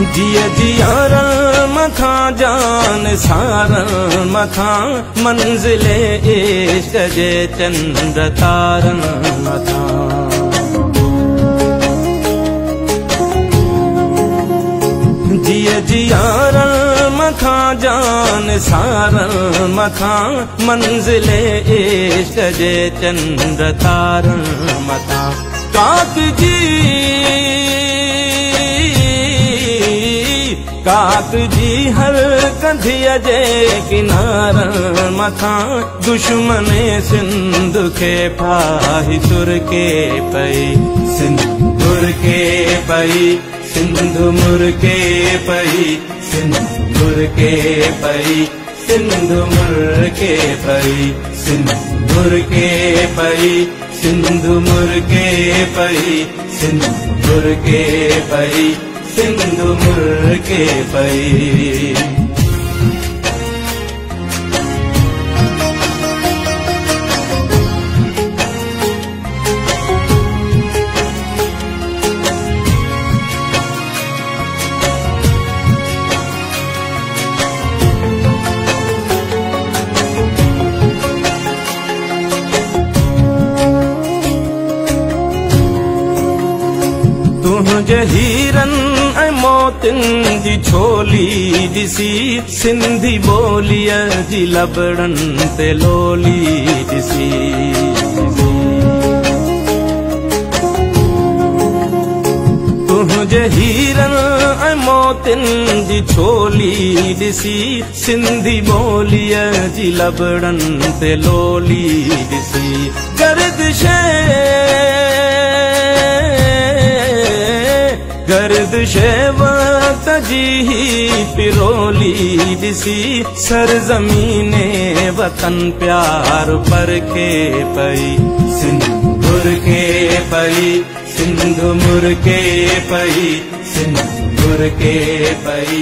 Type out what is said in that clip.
जिया जियारल मथा जान सारल मथा मंजिले इश्क जे चंद्र तारन मथा। जिया जियारल मथा जान सारल मथा मंजिले इश्क जे चंद्र तारन मथा। काक जी हर कंधिया जे किनारन मथा दुश्मने सिंध के फाही सुर के पई सिंधुर के पई सिंधु मुर के पई सिंधुर के पई सिंधु मुर के पई सिंधुर के पई सिंधु मुर के पई सिंधुर के पई सिंधु मुर के पई। तुझे हीरन ऐं मोतिन जी छोली दिसी सिंधी बोलिया जी लबड़न ते लोली दिसी। तुझे हीरन ऐं मोतिन जी छोली दिसी सिंधी बोलिया जी लबड़न ते लोली दिसी। गर्दिश वक्त जी पिरोली दिसी सरजमीने वतन प्यार पर के पई सिंधुर के पई सिंधु मुर के पई सिंधुर के पई